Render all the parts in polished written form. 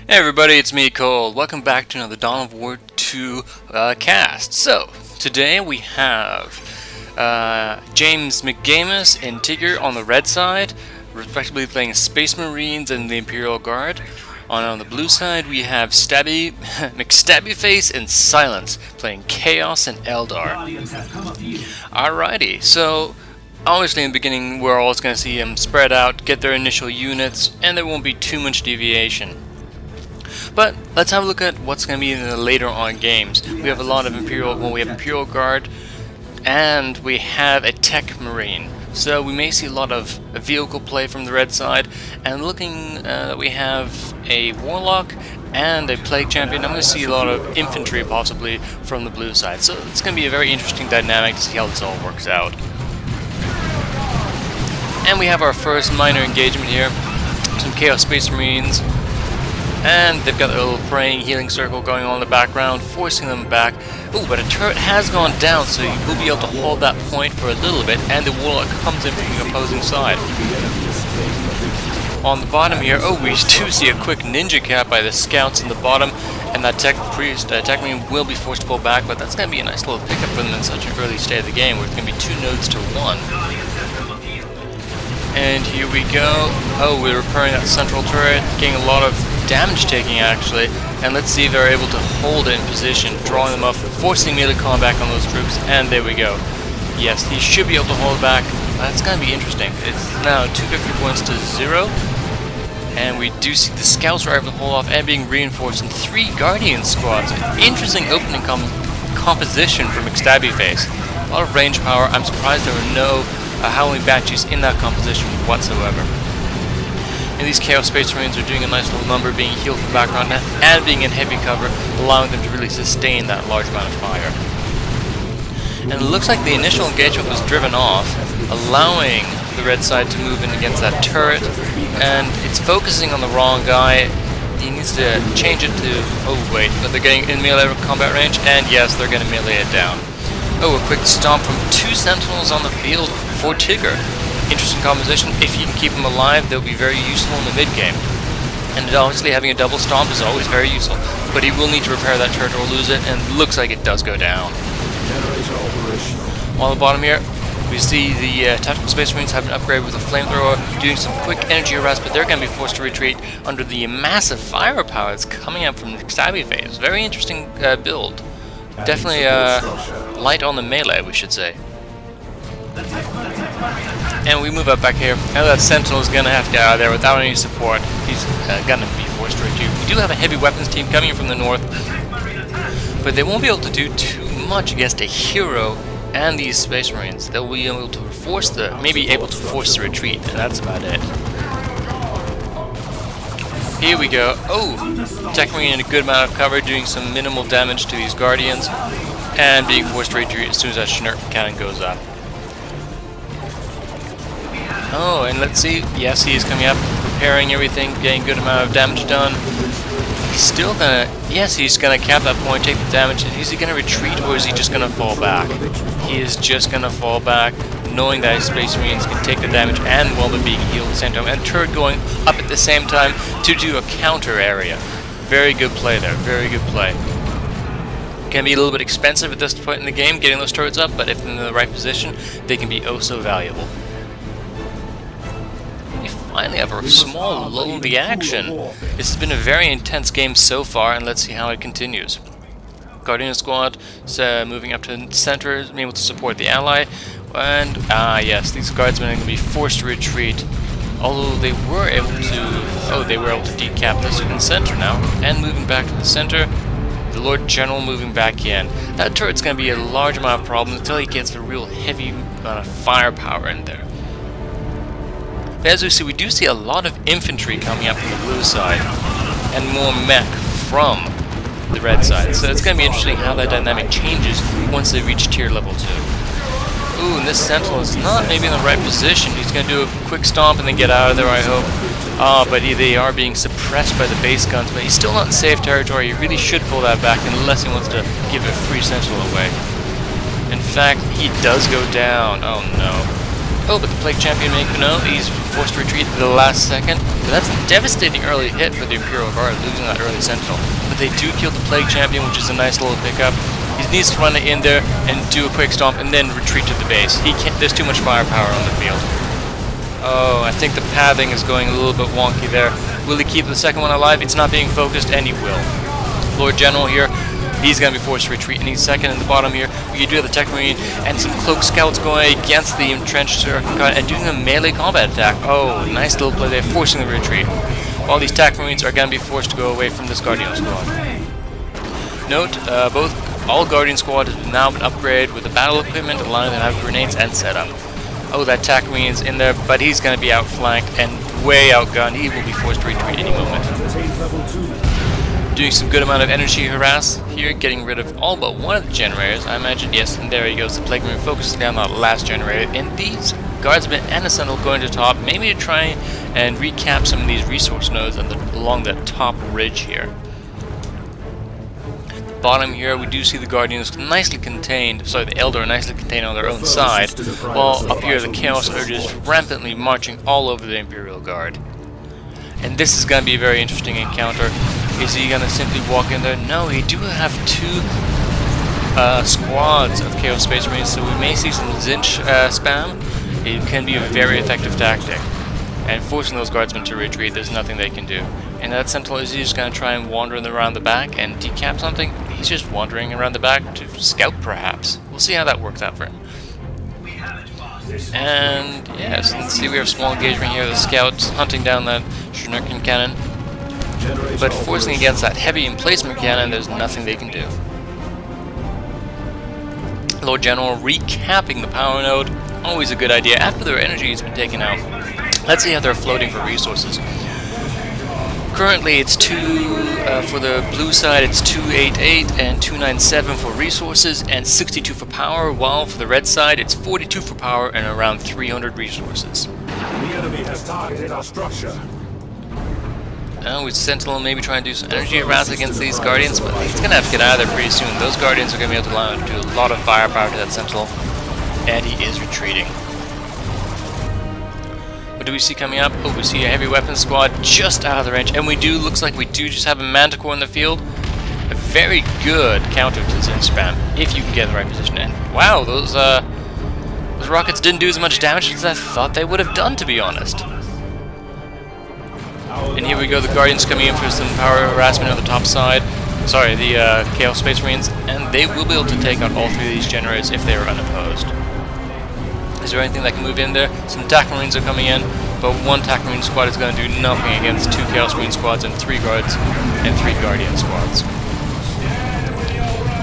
Hey everybody, it's me, Cole. Welcome back to another Dawn of War 2 cast. So, today we have JamusMcgamuS and Tyger on the red side, respectively playing Space Marines and the Imperial Guard. On the blue side we have McStabbyface and Silence, playing Chaos and Eldar. Alrighty, so obviously in the beginning we're always going to see them spread out, get their initial units, and there won't be too much deviation. But let's have a look at what's going to be in the later on games. We have a lot of Imperial Guard, and we have a Tech Marine. So we may see a lot of vehicle play from the red side, and looking that we have a Warlock and a Plague Champion, I'm going to see a lot of infantry possibly from the blue side. So it's going to be a very interesting dynamic to see how this all works out. And we have our first minor engagement here. Some Chaos Space Marines. And they've got a little praying healing circle going on in the background, forcing them back. Ooh, but a turret has gone down, so you will be able to hold that point for a little bit, and the Warlock comes in from the opposing side. On the bottom here, we do see a quick ninja cap by the scouts in the bottom, and that Tech Marine will be forced to pull back, but that's going to be a nice little pickup for them in such an early state of the game, where it's going to be 2 nodes to 1. And here we go. We're repairing that central turret, getting a lot of damage taking actually, and let's see if they're able to hold it in position, drawing them up, forcing melee combat on those troops, and there we go. Yes, he should be able to hold back. That's going to be interesting. It's now 2 victory points to 0, and we do see the scouts are able to hold off and being reinforced in 3 Guardian squads. Interesting opening composition from McStabbyface. A lot of range power. I'm surprised there were no Howling Banshees in that composition whatsoever. And these Chaos Space Marines are doing a nice little number, being healed from the background and being in heavy cover, allowing them to really sustain that large amount of fire. And it looks like the initial engagement was driven off, allowing the red side to move in against that turret, and it's focusing on the wrong guy. He needs to change it to... but they're getting in melee combat range, and yes, they're going to melee it down. A quick stomp from 2 Sentinels on the field for Tyger. Interesting composition. If you can keep them alive, they'll be very useful in the mid-game. And obviously having a double stomp is always very useful, but he will need to repair that turret or lose it, and it looks like it does go down. On the bottom here, we see the Tactical Space Marines have an upgrade with a flamethrower, doing some quick energy arrest, but they're going to be forced to retreat under the massive firepower that's coming up from the McStabbyface. Very interesting build. Definitely light on the melee, we should say. And we move up back here. Now that Sentinel is going to have to get out of there without any support. He's going to be forced to retreat. We do have a heavy weapons team coming in from the north, but they won't be able to do too much against a hero and these Space Marines. They'll be able to force the retreat, and that's about it. Here we go. Tech Marine in a good amount of cover, doing some minimal damage to these Guardians, and being forced to retreat as soon as that Schnirt cannon goes up. And let's see. Yes, he is coming up, repairing everything, getting a good amount of damage done. He's still gonna... Yes, he's gonna cap that point, take the damage. Is he gonna retreat, or is he just gonna fall back? He is just gonna fall back, knowing that his Space Marines can take the damage and while they're being healed at the same time. And turret going up at the same time to do a counter area. Very good play there, very good play. Can be a little bit expensive at this point in the game, getting those turrets up, but if in the right position, they can be oh so valuable. We finally have a small lull in the action. This has been a very intense game so far, and let's see how it continues. Guardian Squad moving up to the center, being able to support the ally. And, yes, these guardsmen are going to be forced to retreat. Although they were able to... they were able to decap this in the center now. And moving back to the center, the Lord General moving back in. That turret's going to be a large amount of problems until he gets a real heavy amount of firepower in there. But as we see, we do see a lot of infantry coming up from the blue side, and more mech from the red side. So it's going to be interesting how that dynamic changes once they reach tier level 2. And this Sentinel is not maybe in the right position. He's going to do a quick stomp and then get out of there, I hope. But they are being suppressed by the base guns, but he's still not in safe territory. He really should pull that back unless he wants to give a free Sentinel away. In fact, he does go down. Oh no. Oh, but the Plague Champion Mekuno, he's forced to retreat at the last second. But that's a devastating early hit for the Imperial Guard, losing that early Sentinel. But they do kill the Plague Champion, which is a nice little pickup. He needs to run it in there and do a quick stomp and then retreat to the base. He can't, there's too much firepower on the field. Oh, I think the pathing is going a little bit wonky there. Will he keep the second one alive? It's not being focused, and he will. Lord General here, he's going to be forced to retreat, and he's second in the bottom here. We do have the Tech Marine and some Cloak Scouts going against the entrenched Circumcut and doing a melee combat attack. Oh, nice little play there, forcing the retreat. All these Tech Marines are going to be forced to go away from this Guardian Squad. Note, all Guardian Squad has now been upgraded with the battle equipment, allowing them to have grenades and setup. Oh, that Tech Marine's in there, but he's going to be outflanked and way outgunned. He will be forced to retreat any moment. Doing some good amount of energy harass here, getting rid of all but one of the generators, I imagine. Yes, and there he goes. The Plague Marine focuses down on the last generator. And these Guardsmen and the Sentinel going to top, maybe to try and recap some of these resource nodes along the top ridge here. Bottom here, we do see the Guardians nicely contained, sorry, the Eldar are nicely contained on their own side, while up here the Chaos are just rampantly marching all over the Imperial Guard. And this is going to be a very interesting encounter. Is he going to simply walk in there? No, he do have two squads of Chaos Space Marines, so we may see some Zinch spam. It can be a very effective tactic. And forcing those Guardsmen to retreat, there's nothing they can do. And that Sentinel, is he just going to try and wander around the back and decap something? He's just wandering around the back to scout, perhaps. We'll see how that works out for him. And yes, let's see, we have small engagement here. The Scouts hunting down that Shuriken cannon. But forcing against that heavy emplacement cannon, there's nothing they can do. Lord General recapping the power node, always a good idea after their energy has been taken out. Let's see how they're floating for resources. Currently it's for the blue side it's 288 and 297 for resources and 62 for power, while for the red side it's 42 for power and around 300 resources. The enemy has targeted our structure. Now with Sentinel maybe trying to do some energy harass against these Guardians, but he's going to have to get out of there pretty soon. Those Guardians are going to be able to allow him to do a lot of firepower to that Sentinel, and he is retreating. What do we see coming up? Oh, we see a heavy weapons squad just out of the range, and looks like we do just have a Manticore in the field. A very good counter to Zin spam, if you can get in the right position. And wow, those rockets didn't do as much damage as I thought they would have done, to be honest. And here we go, the Guardians coming in for some power harassment on the top side. Sorry, the Chaos Space Marines, and they will be able to take out all three of these generators if they are unopposed. Is there anything that can move in there? Some TAC Marines are coming in, but one TAC Marine squad is going to do nothing against two Chaos Marine squads and 3 Guards and 3 Guardian squads.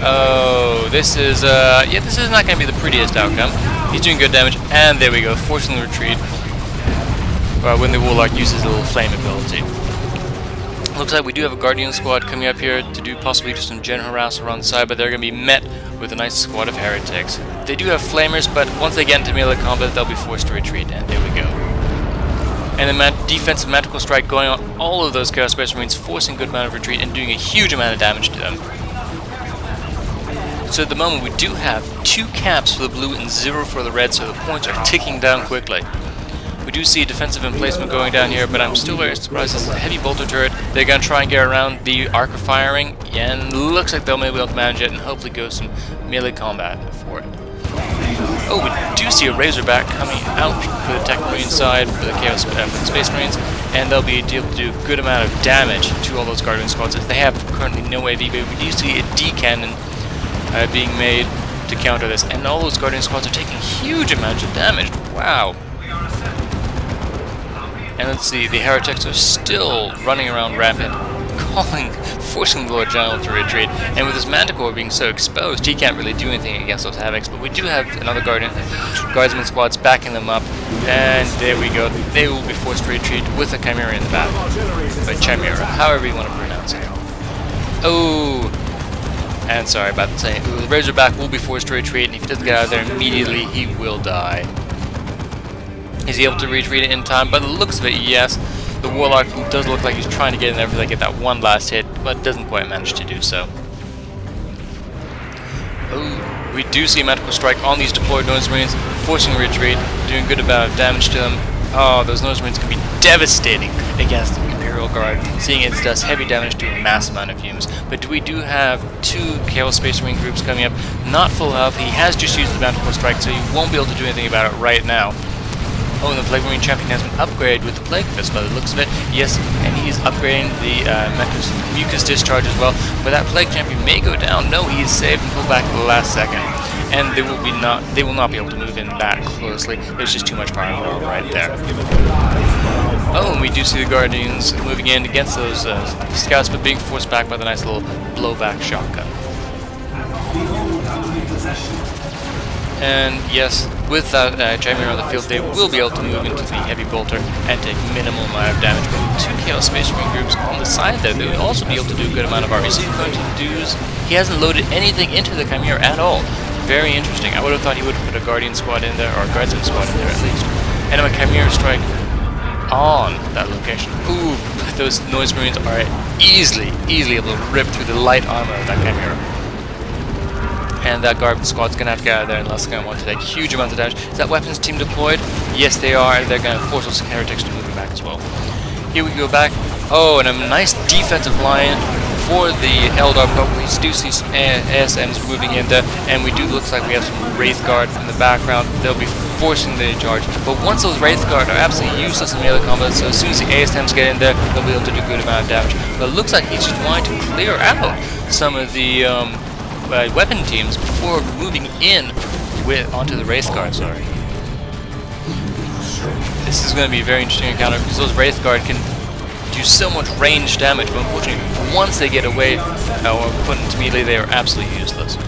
Oh, this is not going to be the prettiest outcome. He's doing good damage, and there we go, forcing the retreat. When the Warlock uses a little flame ability. Looks like we do have a Guardian squad coming up here to do possibly just some gen harass around the side, but they're going to be met with a nice squad of heretics. They do have flamers, but once they get into melee combat, they'll be forced to retreat, and there we go. And the defensive Magical Strike going on all of those Chaos Space Marines, forcing a good amount of retreat and doing a huge amount of damage to them. So at the moment, we do have 2 caps for the blue and 0 for the red, so the points are ticking down quickly. We do see a defensive emplacement going down here, but I'm still very surprised. This is a heavy bolter turret. They're going to try and get around the arc of firing, and looks like they'll maybe be able to manage it and hopefully go some melee combat for it. Oh, we do see a Razorback coming out for the Tech Marine side, for the Chaos for the Space Marines, and they'll be able to do a good amount of damage to all those Guardian squads, as they have currently no AV, but we do see a D-cannon being made to counter this, and all those Guardian squads are taking huge amounts of damage. Wow. And let's see, the heretics are still running around rampant, forcing the Lord General to retreat. And with his Manticore being so exposed, he can't really do anything against those havocs. But we do have another Guardsman squads backing them up, and there we go. They will be forced to retreat with a Chimera in the back, or Chimera, however you want to pronounce it. Oh, and sorry about saying, the Razorback will be forced to retreat, and if he doesn't get out of there immediately, he will die. Is he able to retreat it in time? By the looks of it, yes. The Warlock does look like he's trying to get in there to get that one last hit, but doesn't quite manage to do so. Oh, we do see a Magical Strike on these deployed Noise Marines, forcing a retreat, doing a good amount of damage to them. Oh, those Noise Marines can be devastating against the Imperial Guard, seeing it does heavy damage to a massive amount of units. But we do have 2 Chaos Space Marine groups coming up, not full health. He has just used the Manticore Strike, so he won't be able to do anything about it right now. Oh, and the Plague Marine Champion has been upgraded with the Plague Fist by the looks of it. Yes, and he's upgrading the Mucus Discharge as well. But that Plague Champion may go down. No, he is saved and pulled back at the last second. And they will not be able to move in that closely. There's just too much firepower right there. Oh, and we do see the Guardians moving in against those scouts, but being forced back by the nice little blowback shotgun. And yes, with that Chimera on the field, they will be able to move into the Heavy Bolter and take minimal amount of damage. But 2 Chaos Space Marine groups on the side there, they will also be able to do a good amount of RBC. Going to do is, he hasn't loaded anything into the Chimera at all. Very interesting. I would have thought he would have put a Guardian squad in there, or a Guardsman squad in there at least. And a Chimera strike on that location. Ooh, those Noise Marines are easily able to rip through the light armor of that Chimera. And that Guard squad's gonna have to get out of there unless they're gonna want to take huge amounts of damage. Is that weapons team deployed? Yes, they are, and they're gonna force those heretics to move back as well. Here we go back. Oh, and a nice defensive line for the Eldar, but we do see some ASMs moving in there, and we do looks like we have some Wraith Guard in the background. They'll be forcing the charge, but once those Wraith Guard are absolutely useless in melee combat, so as soon as the ASMs get in there, they'll be able to do a good amount of damage. But it looks like he's just wanting to clear out some of the weapon teams before moving in onto the Wraith Guard. Sorry. This is going to be a very interesting encounter because those Wraith Guard can do so much range damage, but unfortunately, once they get away or put into melee, they are absolutely useless. We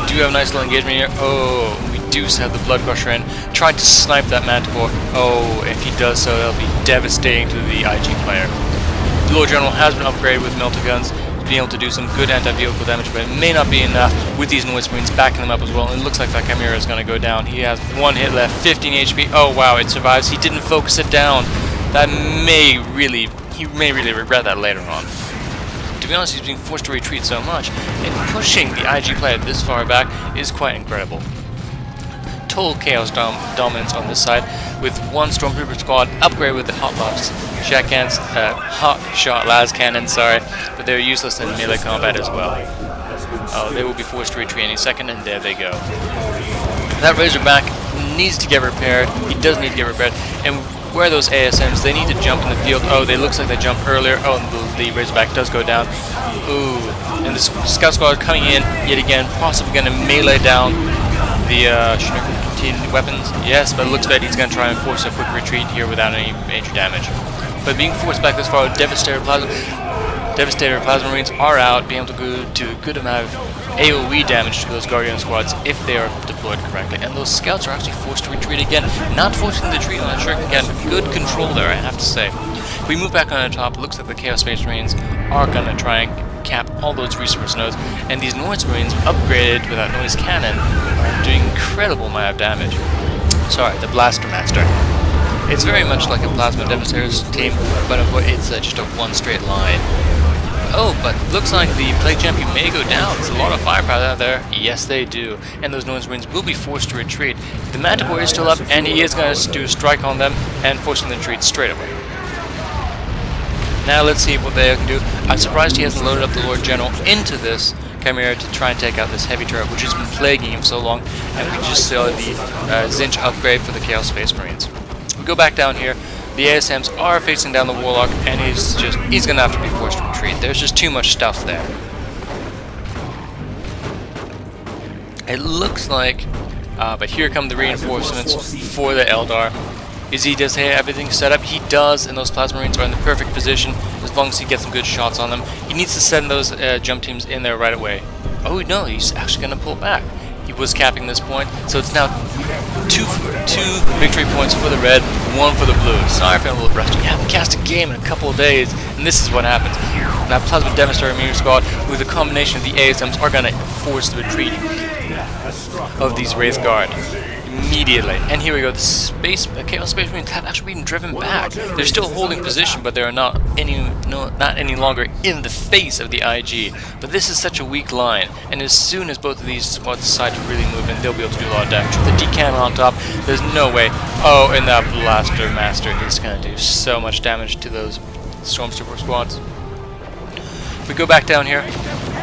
do have a nice little engagement here. Oh, we do have the Blood Crusher in. Tried to snipe that Manticore. Oh, if he does so, that'll be devastating to the IG player. The Lord General has been upgraded with melter guns, being able to do some good anti-vehicle damage, but it may not be enough with these Noise Marines backing them up as well. And it looks like that Chimera is going to go down. He has 1 hit left, 15 HP. Oh wow, it survives. He didn't focus it down. That he may really regret that later on. To be honest, he's being forced to retreat so much, and pushing the IG player this far back is quite incredible. Total chaos dominance on this side, with 1 Stormtrooper squad upgraded with the Hot Shot Las Cannons, sorry, but they're useless in melee combat as well. Oh, they will be forced to retreat any second, and there they go. That Razorback needs to get repaired. He does need to get repaired, and where those ASMs, they need to jump in the field. Oh, they looks like they jumped earlier. Oh, and the Razorback does go down. Ooh, and the Scout Squad coming in yet again, possibly going to melee down the weapons. Yes, but it looks like he's going to try and force a quick retreat here without any major damage. But being forced back this far, Devastator Plasma Marines are out, being able to do a good amount of AoE damage to those Guardian squads if they are deployed correctly. And those scouts are actually forced to retreat again. Not forcing the retreat on the trick again, but good control there, I have to say. If we move back on the top, it looks like the Chaos Space Marines are going to try and cap all those resource nodes. And these Noise Marines, upgraded with that Noise Cannon, are doing incredible amount of damage. Sorry, the Blaster Master. It's very much like a Plasma Devastator's team, but it's just a one straight line. Oh, but looks like the Plague Champion may go down. There's a lot of firepower out there. Yes, they do. And those Noise Marines will be forced to retreat. The Manticore is still up, and he is going to do a strike on them and force them to retreat straight away. Now let's see what they can do. I'm surprised he hasn't loaded up the Lord General into this Chimera to try and take out this heavy turret, which has been plaguing him so long. And we just saw the Zinch upgrade for the Chaos Space Marines. We go back down here. The ASMs are facing down the Warlock, and he's going to have to be forced to retreat. There's just too much stuff there. It looks like, but here come the reinforcements for the Eldar. Does he have everything set up? He does, and those Plasma Marines are in the perfect position as long as he gets some good shots on them. He needs to send those jump teams in there right away. Oh no, he's actually going to pull back. He was capping this point, so it's now two victory points for the red, 1 for the blue. Sorry if I'm a little rusty. You haven't cast a game in a couple of days, and this is what happens. That Plasma Devastator Marine squad, with a combination of the ASMs, are going to force the retreat. of these Wraith Guard immediately. And here we go, the Chaos Space Marines have actually been driven back. They're still holding position, but they are not any longer in the face of the IG. But this is such a weak line, and as soon as both of these squads decide to really move in, they'll be able to do a lot of damage. With the D-cannon on top, there's no way. Oh, and that Blaster Master is going to do so much damage to those Stormtrooper squads. We go back down here.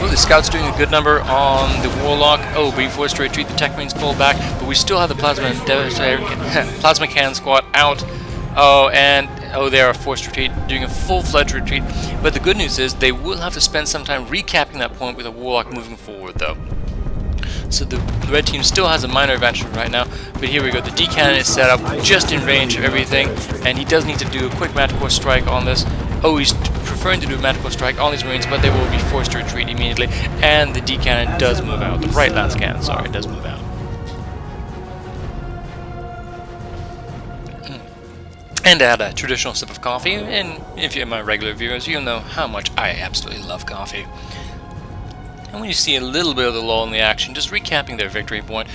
Oh, the Scout's doing a good number on the Warlock. Oh, being forced to retreat, the Tech Marines pull back, but we still have the Plasma Cannon squad out. Oh, and they are forced to retreat, doing a full-fledged retreat. But the good news is they will have to spend some time recapping that point with a Warlock moving forward, though. So the red team still has a minor advantage right now, but here we go. The D-cannon is set up just in range of everything, and he does need to do a quick Manticore strike on this. Oh, he's preferring to do a Manticore strike on these Marines, but they will be forced to retreat immediately, and the D-cannon does move out. The right lance cannon, sorry, does move out. And add a traditional sip of coffee, and if you're my regular viewers, you'll know how much I absolutely love coffee. And when you see a little bit of the lull in the action, just recapping their victory point,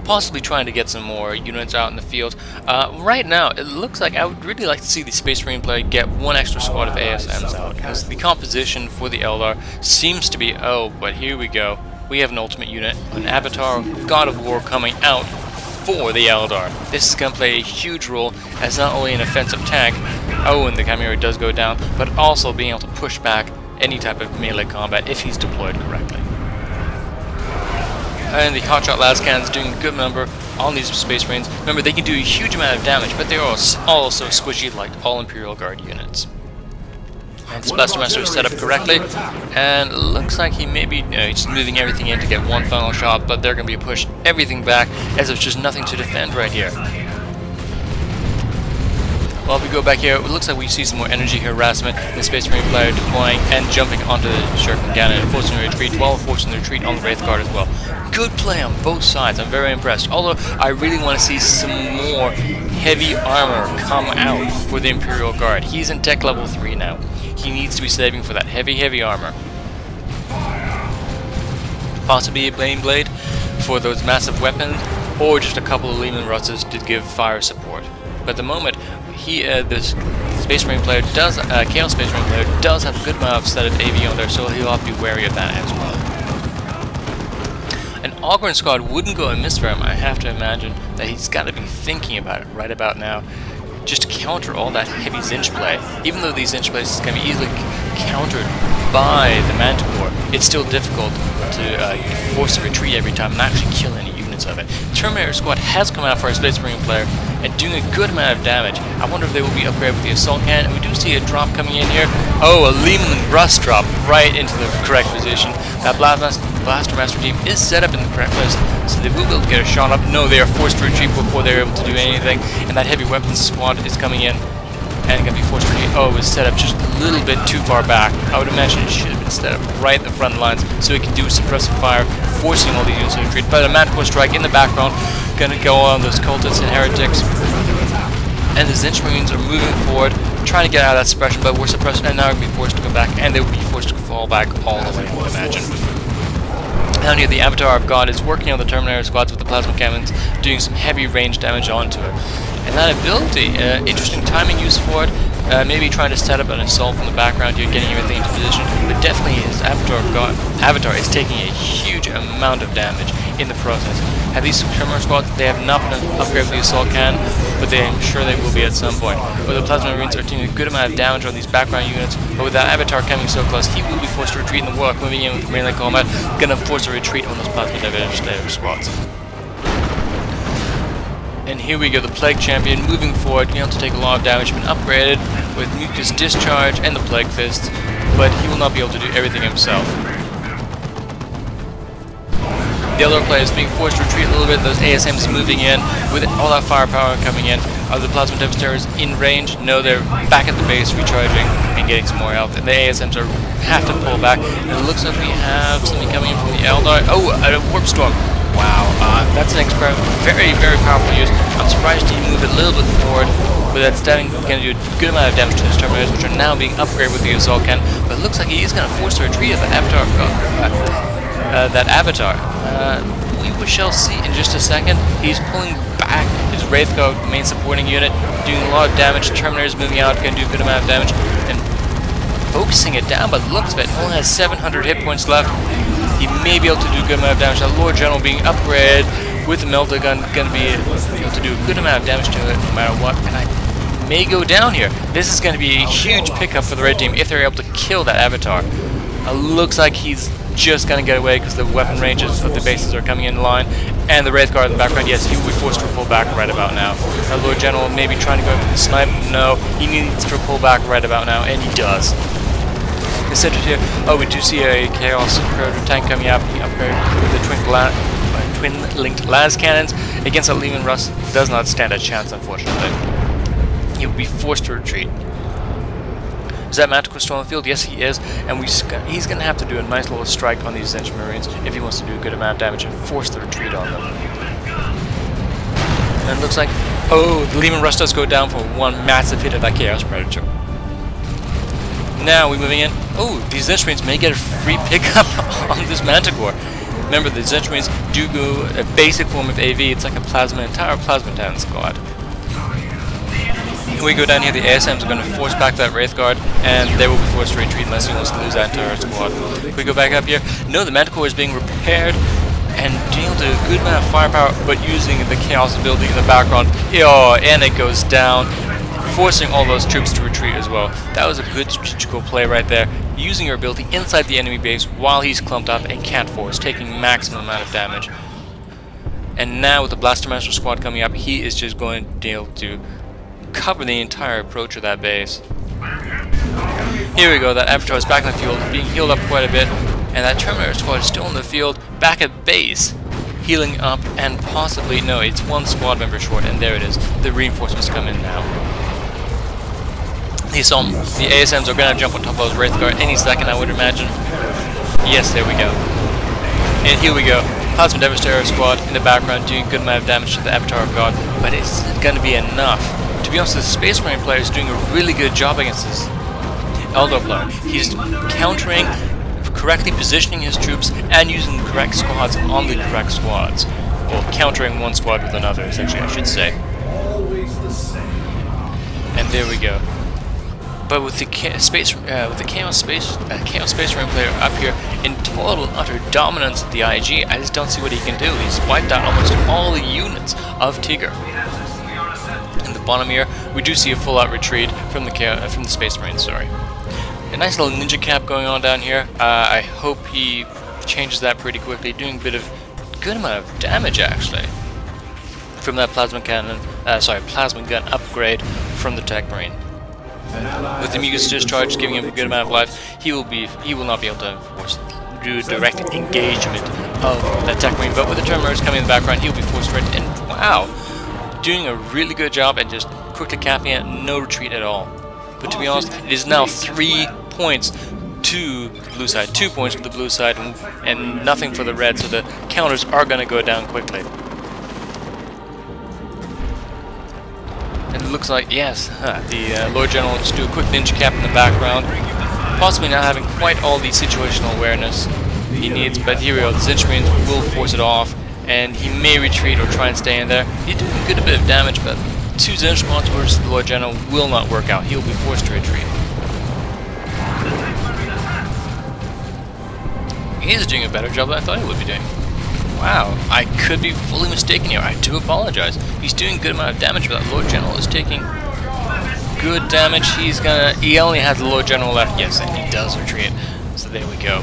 possibly trying to get some more units out in the field. Right now, it looks like I would really like to see the Space Marine player get one extra squad of ASMs out, because the composition for the Eldar seems to be, but here we go. We have an ultimate unit, an Avatar God of War coming out for the Eldar. This is going to play a huge role as not only an offensive tank, and the Chimera does go down, but also being able to push back any type of melee combat if he's deployed correctly. And the Hotshot Las Cannon is doing a good number on these Space Marines. Remember, they can do a huge amount of damage, but they're also squishy like all Imperial Guard units. And this Blaster Master is set up correctly, and it looks like he may be just moving everything in to get one final shot, but they're going to be pushed everything back as there's just nothing to defend right here. Well, if we go back here, it looks like we see some more energy harassment. The Space Marine player deploying and jumping onto the Shuriken Cannon and forcing the retreat, while forcing the retreat on the Wraith Guard as well. Good play on both sides. I'm very impressed. Although I really want to see some more heavy armor come out for the Imperial Guard. He's in tech level 3 now. He needs to be saving for that heavy armor. Possibly a Bane Blade for those massive weapons, or just a couple of Lehman Russes to give fire support. But at the moment, this Space Marine player does, Chaos Space Marine player does have a good amount of studded AV on there, so he'll have to be wary of that as well. An Ogryn squad wouldn't go amiss for him. I have to imagine that he's got to be thinking about it right about now, just to counter all that heavy Zinch play. Even though these Zinch plays can be easily countered by the Manticore, it's still difficult to force a retreat every time and actually kill any units of it. Terminator squad has come out for a Space Marine player and doing a good amount of damage. I wonder if they will be upgraded with the Assault Cannon. We do see a drop coming in here. Oh, a Lehman Rust drop right into the correct position. That Blaster Master team is set up in the correct place, so they will be able to get a shot up. No, they are forced to retreat before they're able to do anything, and that heavy weapons squad is coming in and going to be forced to retreat. Oh, it was set up just a little bit too far back. I would imagine it should have been set up right at the front lines so it can do suppressive fire, forcing all these units to retreat. But a Manticore strike in the background, going to go on those cultists and heretics. And the Zinch Marines are moving forward, trying to get out of that suppression, but we're suppressed, and now we're going to be forced to go back, and they will be forced to fall back all the way, I would imagine. Down here, the Avatar of God is working on the Terminator squads with the plasma cannons, doing some heavy range damage onto it. And that ability, interesting timing use for it, maybe trying to set up an assault from the background here, getting everything into position, but definitely his Avatar is taking a huge amount of damage in the process. Have these Terminator squads, they have not been upgraded with the assault cannon, but I'm sure they will be at some point. But the Plasma Marines are taking a good amount of damage on these background units, but with that Avatar coming so close, he will be forced to retreat in the Warlock, moving in with melee combat, gonna force a retreat on those Plasma Devastator squads. And here we go, the Plague Champion moving forward, being able to take a lot of damage, been upgraded with Mucus Discharge and the Plague Fists, but he will not be able to do everything himself. The other player is being forced to retreat a little bit, those ASMs moving in, with all that firepower coming in. Are the Plasma Devastators in range? No, they're back at the base, recharging and getting some more health, and the ASMs have to pull back. And it looks like we have something coming in from the Eldar. Oh, a Warp Storm! Wow, that's an very, very powerful use. I'm surprised he moved a little bit forward, but that's going to do a good amount of damage to his Terminators, which are now being upgraded with the Assault Cannon. But it looks like he is going to force a retreat of the Avatar. We you shall see in just a second. He's pulling back his Wraith Guard main supporting unit, doing a lot of damage. Terminator's moving out, going to do a good amount of damage, and focusing it down, but looks of it, only has 700 hit points left. He may be able to do a good amount of damage. That Lord General being upgraded with the melter gun, going to be able to do a good amount of damage to it no matter what. And I may go down here. This is going to be a huge pickup for the red team if they're able to kill that Avatar. Looks like he's just going to get away because the weapon ranges of the bases are coming in line. And the Wraith Guard in the background, yes, he will be forced to pull back right about now. Lord General may be trying to go for the snipe. No, he needs to pull back right about now, and he does. The center here, oh, we do see a Chaos Predator tank coming up. He upgraded with the twin-linked las cannons. Against a Lehman Russ, does not stand a chance, unfortunately. He will be forced to retreat. Is that Manticore still on the field? Yes, he is, and he's going to have to do a nice little strike on these Zench Marines if he wants to do a good amount of damage and force the retreat on them. And it looks like, oh, the Lehman Russ does go down for one massive hit of that Chaos Predator. Now we're moving in. Oh, these Zench Marines may get a free pickup on this Manticore. Remember, the Zench Marines do go a basic form of AV. It's like a entire plasma tank squad. We go down here, the ASMs are going to force back that Wraith Guard, and they will be forced to retreat unless he wants to lose that entire squad. If we go back up here, no, the Manticore is being repaired and dealing a good amount of firepower, but using the Chaos ability in the background. Oh, and it goes down, forcing all those troops to retreat as well. That was a good strategical play right there, using your ability inside the enemy base while he's clumped up and can't force, taking maximum amount of damage. And now with the Blaster Master squad coming up, he is just going to deal to cover the entire approach of that base. Here we go, that Avatar is back in the field, being healed up quite a bit, and that Terminator squad is still in the field, back at base, healing up, and possibly, no, it's one squad member short, and there it is, the reinforcements come in now. The ASMs are going to jump on top of those Wraith Guard any second, I would imagine. Yes, there we go. And here we go. Plasma Devastator squad in the background doing a good amount of damage to the Avatar of God, but it's going to be enough. To be honest, the Space Marine player is doing a really good job against this Eldar player. He's countering, correctly positioning his troops, and using the correct squads on the correct squads. Well, countering one squad with another, essentially, I should say. And there we go. But with the Chaos Space Marine player up here in total utter dominance of the IG, I just don't see what he can do. He's wiped out almost all the units of Tiger. In the bottom here, we do see a full-out retreat from the Space Marines. Sorry, a nice little ninja cap going on down here. I hope he changes that pretty quickly, doing a good amount of damage actually from that plasma gun upgrade from the Tech Marine. With the Mucus Discharge giving him a good amount of life, he will not be able to do direct engagement of that Tech Marine, but with the Terminators coming in the background, he'll be forced to retreat, and wow, doing a really good job and just quickly capping it, no retreat at all. But to be honest, it is now 3 points to the blue side, 2 points for the blue side, and nothing for the red, so the counters are going to go down quickly. And it looks like, yes, the Lord General will just do a quick ninja cap in the background, possibly not having quite all the situational awareness he needs, but here we go, the Zench Marines will force it off, and he may retreat or try and stay in there. He's doing a good bit of damage, but 2 Zench squads versus the Lord General will not work out. He'll be forced to retreat. He's doing a better job than I thought he would be doing. Wow, I could be fully mistaken here. I do apologize. He's doing a good amount of damage, but that Lord General is taking good damage. He only has the Lord General left. Yes, and he does retreat. So there we go.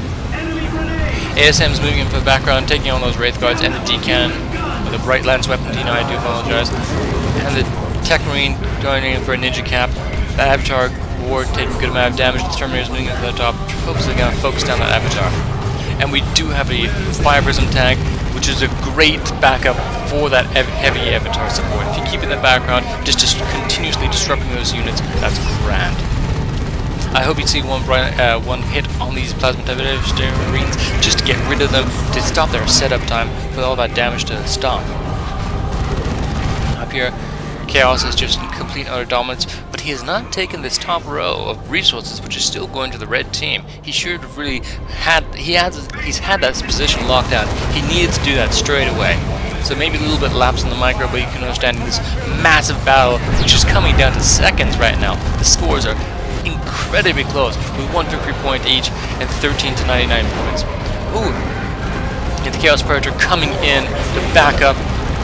ASM's moving in from the background, taking on those Wraith Guards and the D-Cannon with a Bright Lance weapon. Dino, I do apologize. And the Tech Marine going in for a ninja cap. The Avatar Ward taking a good amount of damage. The Terminator's moving up to the top, hopefully going to focus down that Avatar. And we do have a Fire Prism tank, which is a great backup for that heavy Avatar support. If you keep it in the background, just continuously disrupting those units, that's grand. I hope you see one hit on these Plasma Devastator Marines just to get rid of them, to stop their setup time for all that damage to stop. Up here, Chaos is just in complete utter dominance, but he has not taken this top row of resources, which is still going to the red team. He should have really he's had that position locked down. He needed to do that straight away. So maybe a little bit lapse in the micro, but you can understand this massive battle, which is coming down to seconds right now. The scores are incredibly close, with 1 victory point each and 13 to 99 points. Ooh! And the Chaos Predator coming in to back up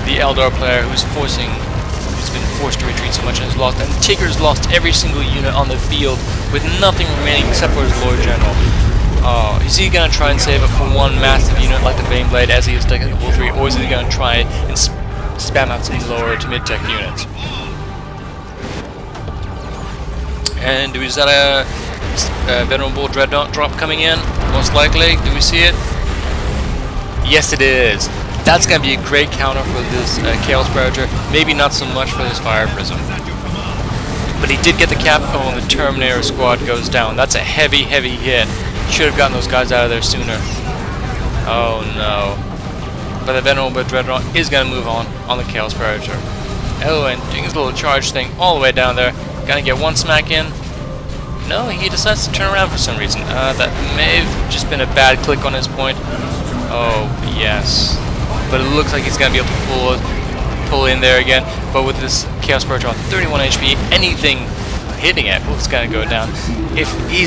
the Eldar player who's been forced to retreat so much and has lost. And Tyger's lost every single unit on the field with nothing remaining except for his Lord General. Oh, is he going to try and save it for one massive unit like the Baneblade as he is taking the Bull 3, or is he going to try and spam out some lower to mid-tech units? And is that a Venerable Dreadnought drop coming in? Most likely. Do we see it? Yes, it is. That's going to be a great counter for this Chaos Predator. Maybe not so much for this Fire Prism. But he did get the cap. Oh, and the Terminator squad goes down. That's a heavy, heavy hit. Should have gotten those guys out of there sooner. Oh no. But the Venerable Dreadnought is going to move on the Chaos Predator. Oh, and doing his little charge thing all the way down there. Gonna get one smack in. No, he decides to turn around for some reason. That may have just been a bad click on his point. Oh, yes. But it looks like he's gonna be able to pull in there again. But with this Chaos Predator on 31 HP, anything hitting it is gonna go down. If he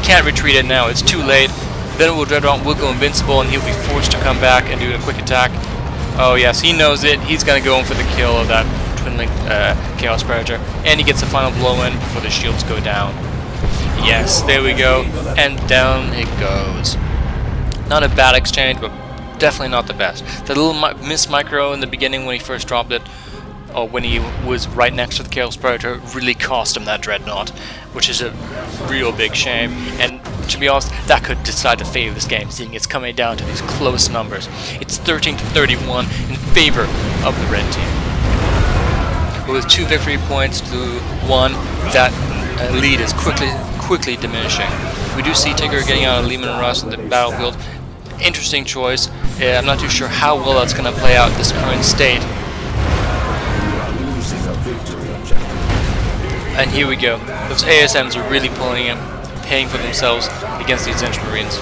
can't retreat it now, it's too late. Venerable Dreadnought will go invincible and he'll be forced to come back and do a quick attack. Oh yes, he knows it. He's gonna go in for the kill of that twin-linked Chaos Predator, and he gets the final blow in before the shields go down. Yes, there we go, and down it goes. Not a bad exchange, but definitely not the best. The little miss micro in the beginning when he first dropped it, or when he was right next to the Chaos Predator, really cost him that Dreadnought, which is a real big shame. And to be honest, that could decide the fate of this game, seeing it's coming down to these close numbers. It's 13 to 31 in favor of the red team. But with 2 victory points to 1, that lead is quickly diminishing. We do see Tyger getting out of Lehman Russ in the battlefield. Interesting choice. I'm not too sure how well that's going to play out in this current state. And here we go. Those ASMs are really paying for themselves against these Zench Marines.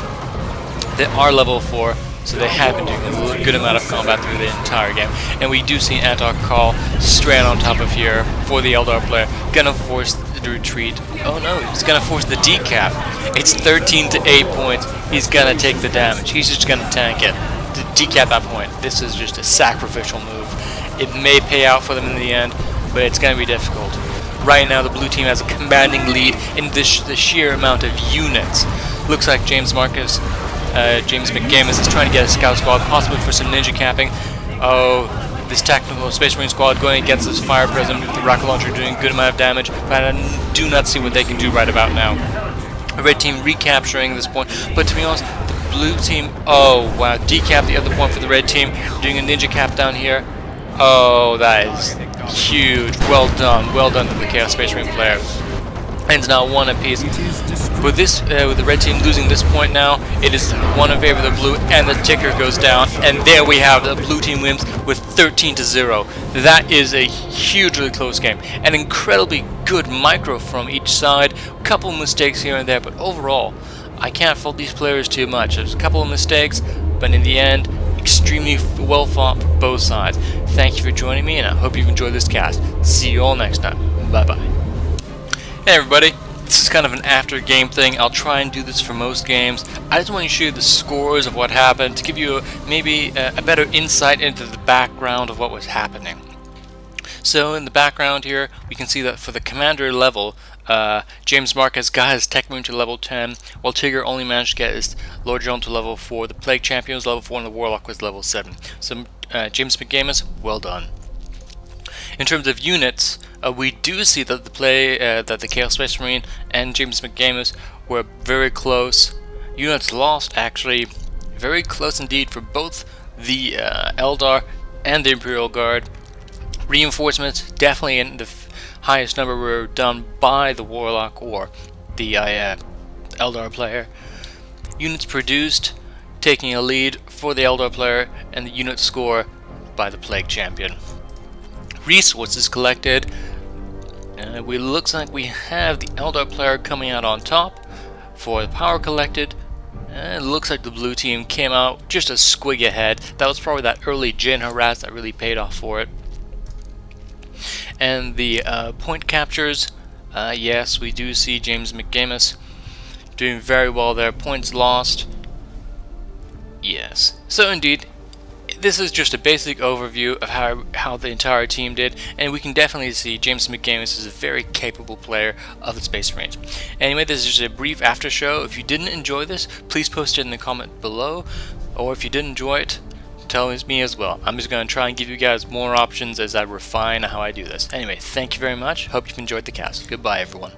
They are level 4, so they have been doing a good amount of combat through the entire game. And we do see Antok Call straight on top of here for the Eldar player. Gonna force the retreat. Oh no, he's gonna force the decap. It's 13 to 8 points. He's gonna take the damage. He's just gonna tank it. The decap that point. This is just a sacrificial move. It may pay out for them in the end, but it's gonna be difficult. Right now, the blue team has a commanding lead in the sheer amount of units. Looks like JamusMcgamuS is trying to get a scout squad, possibly for some ninja capping. Oh, this tactical Space Marine squad going against this Fire Prism with the rocket launcher doing a good amount of damage, but I do not see what they can do right about now. The red team recapturing this point, but to be honest, the blue team, oh wow, decap the other point for the red team, doing a ninja cap down here. Oh, that is huge. Well done to the Chaos Space Marine player. And it's now 1 apiece. With this, with the red team losing this point now, it is 1 in favor of the blue, and the ticker goes down. And there we have the blue team wins with 13 to 0. That is a hugely close game. An incredibly good micro from each side. A couple of mistakes here and there, but overall, I can't fault these players too much. There's a couple of mistakes, but in the end, extremely well fought for both sides. Thank you for joining me, and I hope you've enjoyed this cast. See you all next time. Bye-bye. Hey everybody, this is kind of an after game thing. I'll try and do this for most games. I just want to show you the scores of what happened to give you maybe a better insight into the background of what was happening. So in the background here, we can see that for the commander level, JamusMcgamuS got his Tech Marine to level 10, while Tyger only managed to get his Lord General to level 4, the Plague Champion was level 4, and the Warlock was level 7. So JamusMcgamuS, well done. In terms of units, we do see that the Chaos Space Marine and JamusMcgamuS were very close. Units lost, actually, very close indeed for both the Eldar and the Imperial Guard. Reinforcements, definitely in the highest number, were done by the Warlock or the Eldar player. Units produced, taking a lead for the Eldar player, and the unit score by the Plague Champion. resources collected. We looks like we have the Eldar player coming out on top for the power collected. It looks like the blue team came out just a squig ahead. That was probably that early Jin harass that really paid off for it. And the point captures, yes, we do see JamusMcgamuS doing very well there. Points lost, yes. So indeed, this is just a basic overview of how the entire team did, and we can definitely see JamusMcgamuS is a very capable player of the Space Marines. Anyway, this is just a brief after show. If you didn't enjoy this, please post it in the comment below, or if you did enjoy it, tell me as well. I'm just going to try and give you guys more options as I refine how I do this. Anyway, thank you very much. Hope you've enjoyed the cast. Goodbye, everyone.